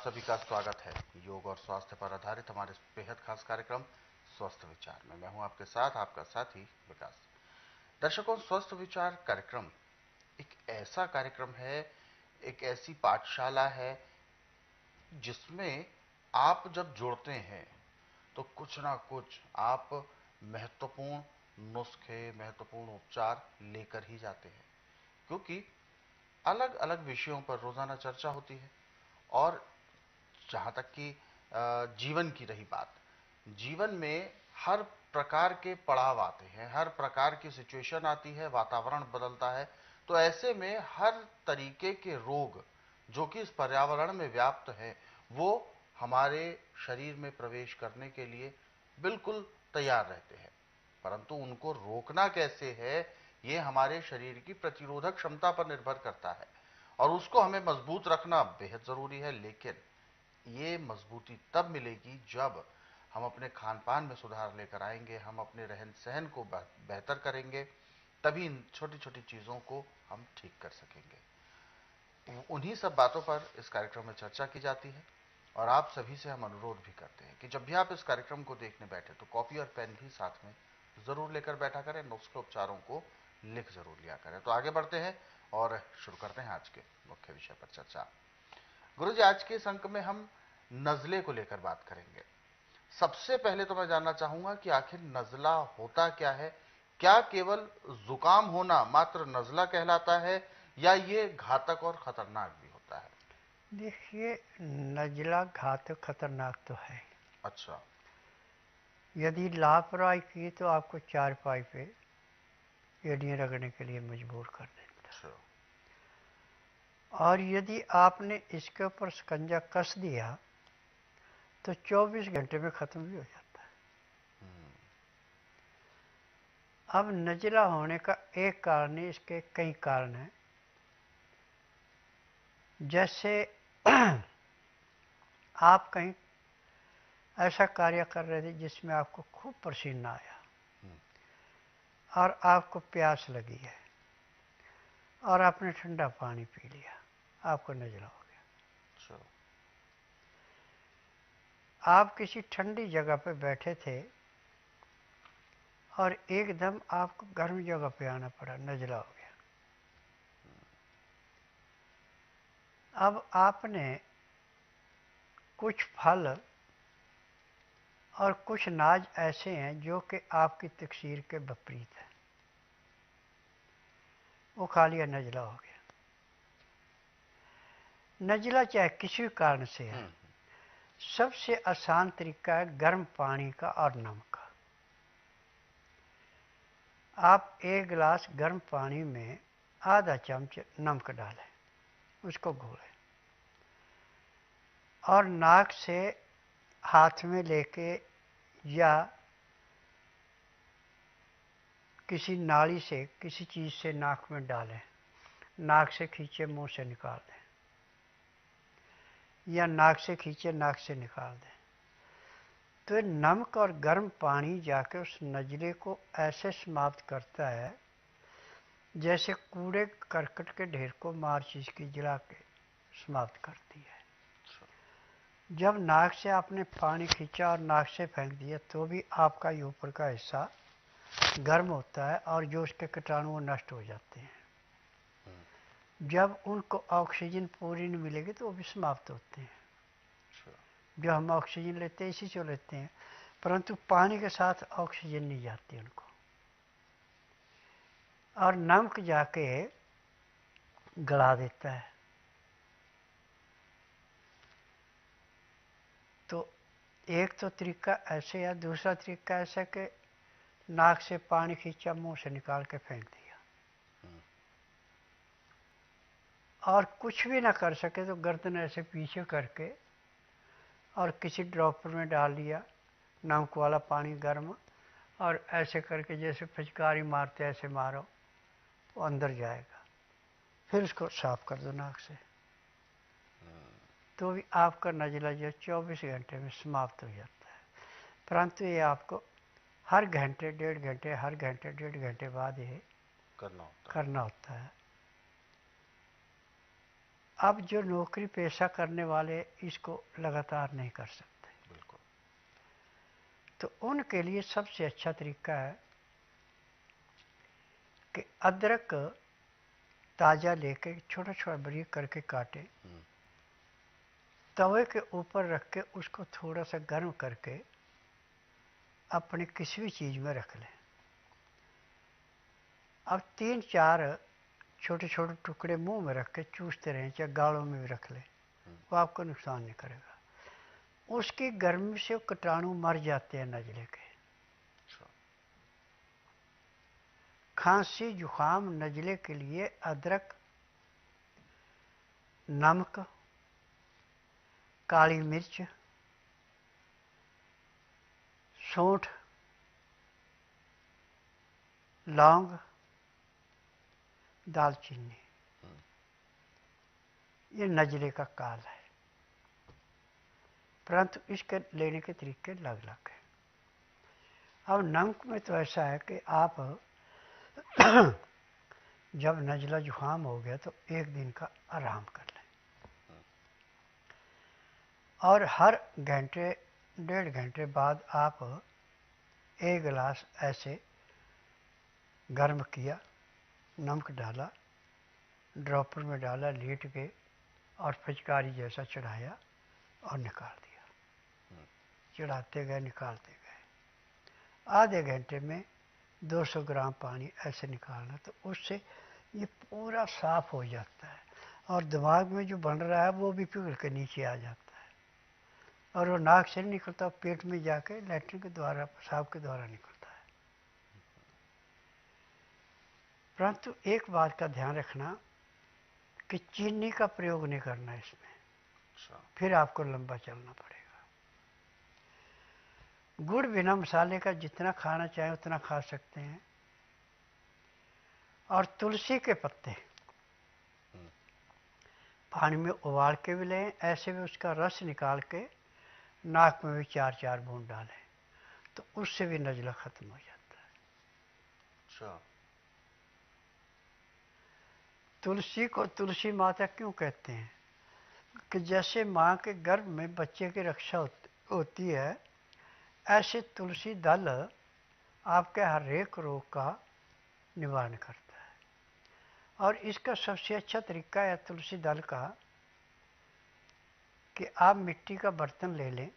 सभी का स्वागत है योग और स्वास्थ्य पर आधारित हमारे बेहद खास कार्यक्रम स्वस्थ विचार में। मैं हूं आपके साथ आपका साथी विकास। दर्शकों, स्वस्थ विचार कार्यक्रम एक ऐसा कार्यक्रम है, एक ऐसी पाठशाला है जिसमें आप जब जुड़ते हैं तो कुछ ना कुछ आप महत्वपूर्ण नुस्खे, महत्वपूर्ण उपचार लेकर ही जाते हैं, क्योंकि अलग अलग विषयों पर रोजाना चर्चा होती है। और जहाँ तक कि जीवन की रही बात, जीवन में हर प्रकार के पड़ाव आते हैं, हर प्रकार की सिचुएशन आती है, वातावरण बदलता है। तो ऐसे में हर तरीके के रोग जो कि इस पर्यावरण में व्याप्त हैं, वो हमारे शरीर में प्रवेश करने के लिए बिल्कुल तैयार रहते हैं। परंतु उनको रोकना कैसे है, ये हमारे शरीर की प्रतिरोधक क्षमता पर निर्भर करता है और उसको हमें मजबूत रखना बेहद जरूरी है। लेकिन ये मजबूती तब मिलेगी जब हम अपने खान पान में सुधार लेकर आएंगे, हम अपने रहन सहन को बेहतर करेंगे, तभी इन छोटी छोटी चीज़ों को हम ठीक कर सकेंगे। उन्हीं सब बातों पर इस कार्यक्रम में चर्चा की जाती है और आप सभी से हम अनुरोध भी करते हैं कि जब भी आप इस कार्यक्रम को देखने बैठे तो कॉपी और पेन भी साथ में जरूर लेकर बैठा करें, नुस्खे उपचारों को लिख जरूर लिया करें। तो आगे बढ़ते हैं और शुरू करते हैं आज के मुख्य विषय पर चर्चा। गुरु जी, आज के इस अंक में हम नजले को लेकर बात करेंगे। सबसे पहले तो मैं जानना चाहूंगा कि आखिर नजला होता क्या है? क्या केवल जुकाम होना मात्र नजला कहलाता है या ये घातक और खतरनाक भी होता है? देखिए, नज़ला घातक खतरनाक तो है। अच्छा। यदि लापरवाही की तो आपको चारपाई पे एड़ियाँ रगड़ने के लिए मजबूर कर देता। अच्छा। और यदि आपने इसके ऊपर शिकंजा कस दिया तो 24 घंटे में ख़त्म भी हो जाता है। अब नज़ला होने का एक कारण नहीं, इसके कई कारण हैं। जैसे आप कहीं ऐसा कार्य कर रहे थे जिसमें आपको खूब पसीना आया और आपको प्यास लगी है और आपने ठंडा पानी पी लिया, आपको नज़ला हो गया। अच्छा। आप किसी ठंडी जगह पे बैठे थे और एकदम आपको गर्म जगह पे आना पड़ा, नज़ला हो गया। अब आपने कुछ फल और कुछ अनाज ऐसे हैं जो कि आपकी तकसीर के विपरीत हैं, वो खा लिया, नज़ला हो गया। नज़ला चाहे किसी भी कारण से है, सबसे आसान तरीका है गर्म पानी का और नमक का। आप एक गिलास गर्म पानी में आधा चम्मच नमक डालें, उसको घोलें और नाक से हाथ में लेके या किसी नाली से, किसी चीज़ से नाक में डालें, नाक से खींचे मुंह से निकाल दें, या नाक से खींचे नाक से निकाल दें। तो नमक और गर्म पानी जाके उस नज़ले को ऐसे समाप्त करता है जैसे कूड़े करकट के ढेर को माचिस की जला के समाप्त करती है। जब नाक से आपने पानी खींचा और नाक से फेंक दिया तो भी आपका ये ऊपर का हिस्सा गर्म होता है और जो उसके कीटाणु वो नष्ट हो जाते हैं। जब उनको ऑक्सीजन पूरी नहीं मिलेगी तो वो भी समाप्त होते हैं। जो हम ऑक्सीजन लेते हैं इसी से लेते हैं, परंतु पानी के साथ ऑक्सीजन नहीं जाती उनको। और नमक जाके गला देता है। तो एक तो तरीका ऐसे है, दूसरा तरीका ऐसा कि नाक से पानी खींचा, मुंह से निकाल के फेंक दिया। और कुछ भी ना कर सके तो गर्दन ऐसे पीछे करके और किसी ड्रॉपर में डाल लिया नमक वाला पानी गर्म, और ऐसे करके जैसे पिचकारी मारते ऐसे मारो, वो अंदर जाएगा। फिर उसको साफ कर दो नाक से, तो भी आपका नज़ला जो 24 घंटे में समाप्त हो जाता है। परंतु ये आपको हर घंटे डेढ़ घंटे, हर घंटे डेढ़ घंटे बाद ये करना होता है। अब जो नौकरी पेशा करने वाले इसको लगातार नहीं कर सकते, बिल्कुल। तो उनके लिए सबसे अच्छा तरीका है कि अदरक ताज़ा लेके छोटा छोटा बारीक करके काटे, तवे के ऊपर रख के उसको थोड़ा सा गर्म करके अपने किसी भी चीज़ में रख लें। अब 3-4 छोटे छोटे टुकड़े मुंह में रख के चूसते रहें, चाहे गालों में भी रख लें, वो आपको नुकसान नहीं करेगा। उसकी गर्मी से कीटाणु मर जाते हैं नजले के। खांसी जुखाम नजले के लिए अदरक, नमक, काली मिर्च, सौंठ, लौंग, दालचीनी, ये नजले का काल है, परंतु इसके लेने के तरीके अलग अलग हैं। अब नमक में तो ऐसा है कि आप जब नजला जुकाम हो गया तो 1 दिन का आराम कर लें, और हर घंटे 1.5 घंटे बाद आप 1 गिलास ऐसे गर्म किया, नमक डाला, ड्रॉपर में डाला, लेट के और पिचकारी जैसा चढ़ाया और निकाल दिया। चढ़ाते गए निकालते गए, आधे घंटे में 200 ग्राम पानी ऐसे निकालना, तो उससे ये पूरा साफ हो जाता है और दिमाग में जो बन रहा है वो भी पिघल के नीचे आ जाता है, और वो नाक से नहीं निकलता, पेट में जाके लैट्रिन के द्वारा, पेशाब के द्वारा निकलता है। परंतु एक बात का ध्यान रखना कि चीनी का प्रयोग नहीं करना इसमें, फिर आपको लंबा चलना पड़ेगा। गुड़ बिना मसाले का जितना खाना चाहे उतना खा सकते हैं, और तुलसी के पत्ते पानी में उबाल के भी लें, ऐसे भी उसका रस निकाल के नाक में भी 4-4 बूंद डालें, तो उससे भी नजला खत्म हो जाता है। अच्छा। तुलसी को तुलसी माता क्यों कहते हैं कि जैसे माँ के गर्भ में बच्चे की रक्षा होती है, ऐसे तुलसी दल आपके हर एक रोग का निवारण करता है। और इसका सबसे अच्छा तरीका है तुलसी दल का कि आप मिट्टी का बर्तन ले लें,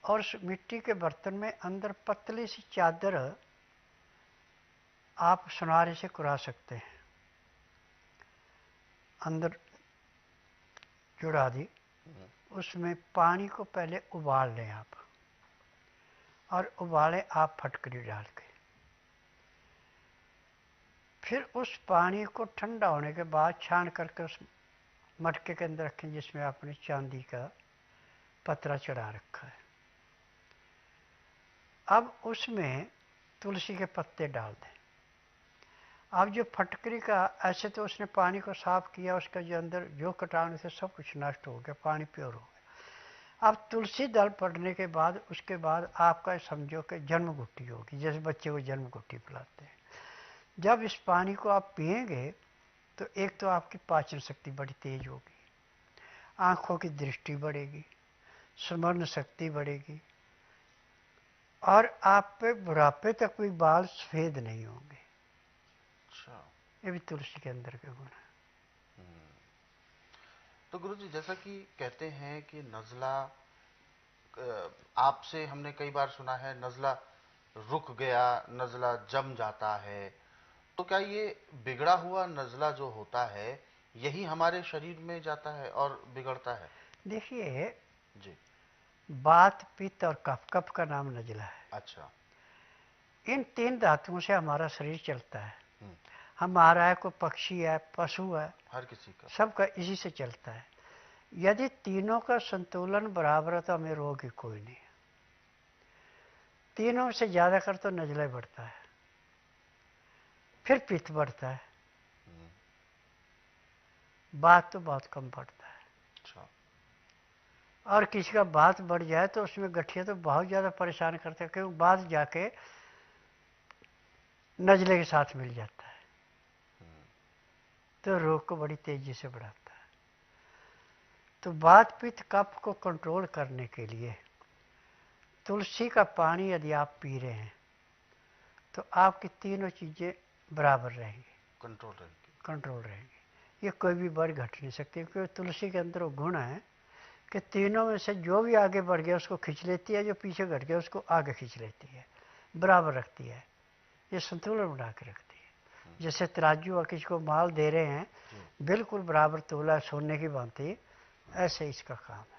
और उस मिट्टी के बर्तन में अंदर पतली सी चादर आप सुनारे से कुरा सकते हैं, अंदर जुड़ा दी, उसमें पानी को पहले उबाल लें आप, और उबाले आप फटकरी डाल के, फिर उस पानी को ठंडा होने के बाद छान करके उस मटके के अंदर रखें जिसमें आपने चांदी का पतरा चढ़ा रखा है। अब उसमें तुलसी के पत्ते डाल दें। अब जो फटकरी का, ऐसे तो उसने पानी को साफ किया, उसका जो अंदर जो कीटाणु थे सब कुछ नष्ट हो गया, पानी प्योर हो गया। अब तुलसी दल पड़ने के बाद उसके बाद आपका समझो कि जन्म घुट्टी होगी, जैसे बच्चे को जन्म घुट्टी पिलाते हैं। जब इस पानी को आप पिएंगे तो एक तो आपकी पाचन शक्ति बड़ी तेज होगी, आंखों की दृष्टि बढ़ेगी, स्मरण शक्ति बढ़ेगी, और आप पे बुढ़ापे तक कोई बाल सफेद नहीं होंगे। अच्छा। ये भी तुलसी के अंदर के गुण है। तो गुरुजी, जैसा कि कहते हैं कि नज़ला, आपसे हमने कई बार सुना है नज़ला रुक गया, नज़ला जम जाता है, तो क्या ये बिगड़ा हुआ नज़ला जो होता है यही हमारे शरीर में जाता है और बिगड़ता है? देखिए, जी। बात, पित्त और कफ, कफ का नाम नजला है। अच्छा। इन 3 धातुओं से हमारा शरीर चलता है। हमारा है, कोई पक्षी है, पशु है, हर किसी का। सबका इसी से चलता है। यदि तीनों का संतुलन बराबर है तो हमें रोग ही कोई नहीं है। तीनों से ज्यादा कर तो नजला बढ़ता है, फिर पित्त बढ़ता है, बात तो बहुत कम बढ़ता है। अच्छा। और किसी का बात बढ़ जाए तो उसमें गठिया तो बहुत ज्यादा परेशान करते हैं, क्योंकि बात जाके नजले के साथ मिल जाता है। तो रोग को बड़ी तेजी से बढ़ाता है। तो वात पित्त कफ को कंट्रोल करने के लिए तुलसी का पानी यदि आप पी रहे हैं तो आपकी तीनों चीज़ें बराबर रहेंगी, कंट्रोल रहेंगी। ये कोई भी बढ़ घट नहीं सकती, क्योंकि तुलसी के अंदर वो गुण है कि तीनों में से जो भी आगे बढ़ गया उसको खींच लेती है, जो पीछे घट गया उसको आगे खींच लेती है, बराबर रखती है, ये संतुलन बना के रखती है। जैसे तराजू और किसी को माल दे रहे हैं, बिल्कुल बराबर तोला सोने की भांति, ऐसे इसका काम है।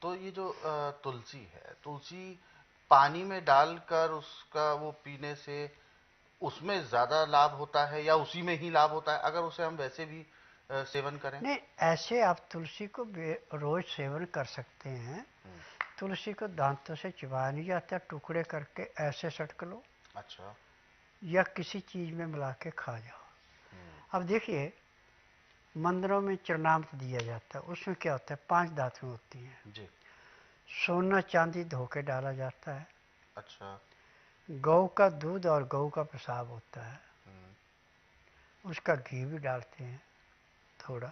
तो ये जो तुलसी है, तुलसी पानी में डालकर उसका वो पीने से उसमें ज्यादा लाभ होता है या उसी में ही लाभ होता है, अगर उसे हम वैसे भी सेवन करें? नहीं, ऐसे आप तुलसी को रोज सेवन कर सकते हैं। तुलसी को दांतों से चिबाया नहीं जाता, टुकड़े करके ऐसे सटक लो, अच्छा। या किसी चीज में मिला के खा जाओ। अब देखिए, मंदिरों में चरणामृत दिया जाता है, उसमें क्या होता है, 5 धातुएं होती हैं जी। सोना चांदी धो के डाला जाता है। अच्छा। गौ का दूध और गौ का पेशाब होता है, उसका घी भी डालते हैं थोड़ा,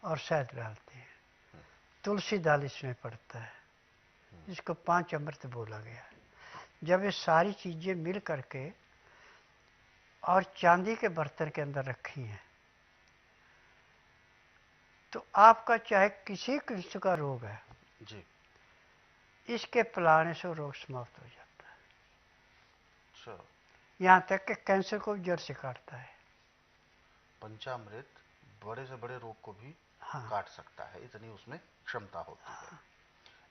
और शहद डालते हैं। तुलसी दाल इसमें पड़ता है, इसको 5 अमृत बोला गया है। जब ये सारी चीजें मिल करके और चांदी के बर्तन के अंदर रखी हैं, तो आपका चाहे किसी किस्म का रोग है जी। इसके पिलाने से रोग समाप्त हो जाता है। अच्छा। यहाँ तक कि कैंसर को जड़ से काटता है। पंचामृत बड़े से बड़े रोग को भी हाँ, काट सकता है, इतनी उसमें क्षमता होती है,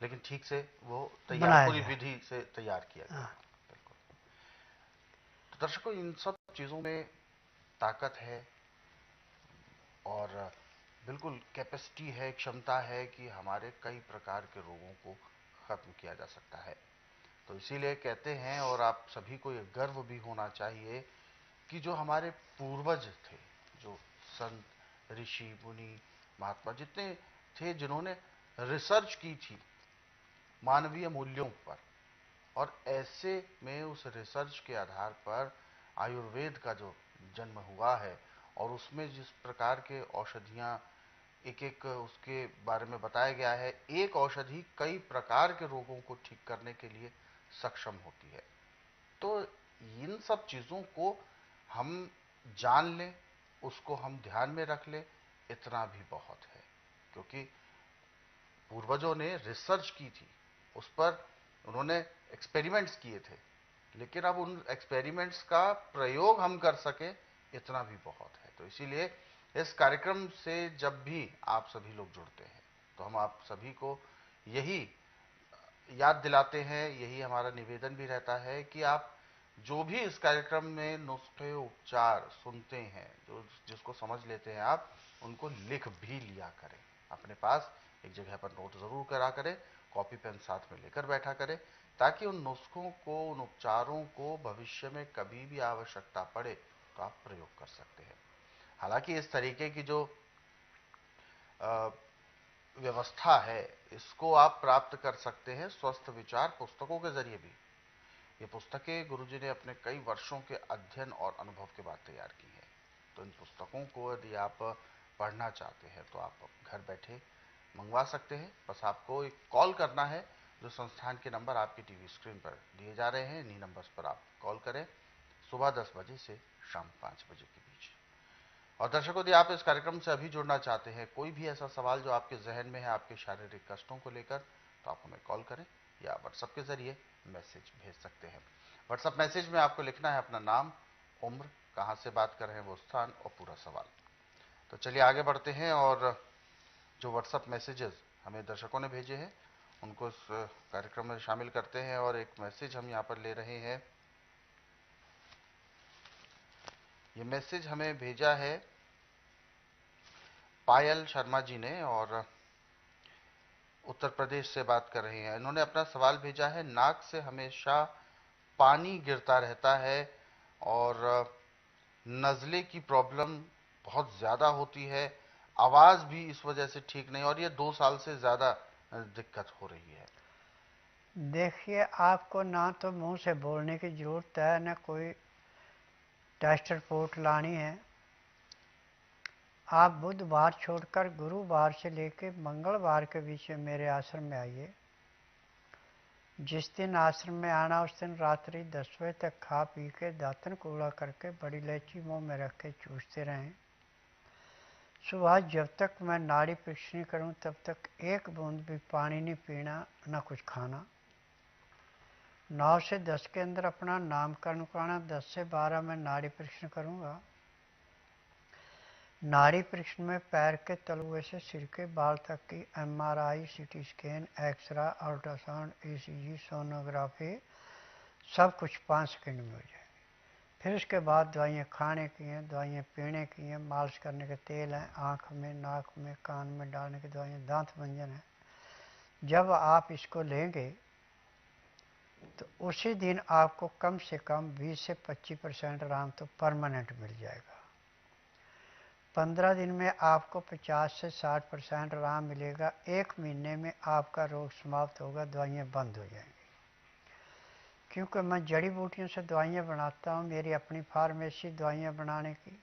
लेकिन ठीक से वो तैयार, बनाया पूरी जाए। विधि से तैयार किया गया। हाँ, बिल्कुल। तो दर्शकों, इन सब चीजों में ताकत है और बिल्कुल कैपेसिटी है, क्षमता है कि हमारे कई प्रकार के रोगों को खत्म किया जा सकता है। तो इसीलिए कहते हैं, और आप सभी को ये गर्व भी होना चाहिए कि जो हमारे पूर्वज थे, जो संत ऋषि मुनि महात्मा जितने थे, जिन्होंने रिसर्च की थी मानवीय मूल्यों पर, और ऐसे में उस रिसर्च के आधार पर आयुर्वेद का जो जन्म हुआ है, और उसमें जिस प्रकार के औषधियां एक एक उसके बारे में बताया गया है, एक औषधि कई प्रकार के रोगों को ठीक करने के लिए सक्षम होती है। तो इन सब चीजों को हम जान लें, उसको हम ध्यान में रख लें, इतना भी बहुत है, क्योंकि पूर्वजों ने रिसर्च की थी, उस पर उन्होंने एक्सपेरिमेंट्स किए थे, लेकिन अब उन एक्सपेरिमेंट्स का प्रयोग हम कर सके, इतना भी बहुत है। तो इसीलिए इस कार्यक्रम से जब भी आप सभी लोग जुड़ते हैं, तो हम आप सभी को यही याद दिलाते हैं, यही हमारा निवेदन भी रहता है कि आप जो भी इस कार्यक्रम में नुस्खे उपचार सुनते हैं, जो जिसको समझ लेते हैं, आप उनको लिख भी लिया करें अपने पास, एक जगह पर नोट जरूर करा करें, कॉपी पेन साथ में लेकर बैठा करें, ताकि उन नुस्खों को, उन उपचारों को भविष्य में कभी भी आवश्यकता पड़े तो आप प्रयोग कर सकते हैं। हालांकि इस तरीके की जो व्यवस्था है, इसको आप प्राप्त कर सकते हैं स्वस्थ विचार पुस्तकों के जरिए भी। ये पुस्तकें गुरुजी ने अपने कई वर्षों के अध्ययन और अनुभव के बाद तैयार की हैं। तो इन पुस्तकों को यदि आप पढ़ना चाहते हैं तो आप घर बैठे मंगवा सकते हैं। बस आपको एक कॉल करना है, जो संस्थान के नंबर आपकी टीवी स्क्रीन पर दिए जा रहे हैं, इन्हीं नंबर्स पर आप कॉल करें, सुबह 10 बजे से शाम 5 बजे के बीच। और दर्शकों, यदि आप इस कार्यक्रम से अभी जुड़ना चाहते हैं, कोई भी ऐसा सवाल जो आपके जहन में है आपके शारीरिक कष्टों को लेकर, तो आप हमें कॉल करें या व्हाट्सएप के जरिए मैसेज भेज सकते हैं। व्हाट्सएप मैसेज में आपको लिखना है अपना नाम, उम्र, कहाँ से बात कर रहे हैं वो स्थान, और पूरा सवाल। तो चलिए आगे बढ़ते हैं, और जो व्हाट्सएप मैसेजेस हमें दर्शकों ने भेजे हैं उनको इस कार्यक्रम में शामिल करते हैं। और एक मैसेज हम यहाँ पर ले रहे हैं। ये मैसेज हमें भेजा है पायल शर्मा जी ने, और उत्तर प्रदेश से बात कर रही हैं। इन्होंने अपना सवाल भेजा है, नाक से हमेशा पानी गिरता रहता है और नज़ले की प्रॉब्लम बहुत ज़्यादा होती है, आवाज़ भी इस वजह से ठीक नहीं, और ये 2 साल से ज़्यादा दिक्कत हो रही है। देखिए, आपको ना तो मुंह से बोलने की जरूरत है, ना कोई टेस्ट रिपोर्ट लानी है। आप बुधवार छोड़कर गुरुवार से लेकर मंगलवार के बीच में मेरे आश्रम में आइए। जिस दिन आश्रम में आना उस दिन रात्रि 10 बजे तक खा पी के दातन कूड़ा करके बड़ी इलायची मुंह में रख के चूसते रहें। सुबह जब तक मैं नाड़ी परीक्षण करूं तब तक एक बूंद भी पानी नहीं पीना, न कुछ खाना। 9 से 10 के अंदर अपना नामकरण कराना। 10 से 12 में नाड़ी परीक्षण करूंगा। नाड़ी परीक्षण में पैर के तलुए से सिर के बाल तक की MRI, CT scan, x ray, ultrasound, ECG, sonography सब कुछ 5 सेकंड में हो जाएगी। फिर उसके बाद दवाइयाँ खाने की हैं, दवाइयाँ पीने की हैं, मालिश करने के तेल हैं, आँख में, नाक में, कान में डालने की दवाइयाँ, दांत मंजन है। जब आप इसको लेंगे तो उसी दिन आपको कम से कम 20 से 25% आराम तो परमानेंट मिल जाएगा। 15 दिन में आपको 50 से 60% आराम मिलेगा। 1 महीने में आपका रोग समाप्त होगा, दवाइयाँ बंद हो जाएंगी। क्योंकि मैं जड़ी बूटियों से दवाइयाँ बनाता हूँ, मेरी अपनी फार्मेसी दवाइयाँ बनाने की,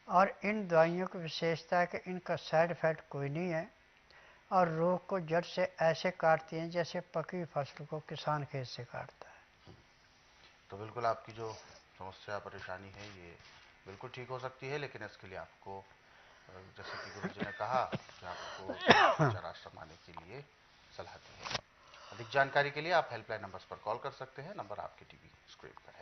और इन दवाइयों की विशेषता है कि इनका साइड इफेक्ट कोई नहीं है और रोग को जड़ से ऐसे काटती हैं जैसे पकी फसल को किसान खेत से काटता है। तो बिल्कुल आपकी जो समस्या परेशानी है ये बिल्कुल ठीक हो सकती है, लेकिन इसके लिए आपको जैसे कि गुरुजी ने कहा कि आपको स्वास्थ्य विचार आश्रम आने के लिए सलाह दी है। अधिक जानकारी के लिए आप हेल्पलाइन नंबर्स पर कॉल कर सकते हैं। नंबर आपके टीवी स्क्रीन पर है।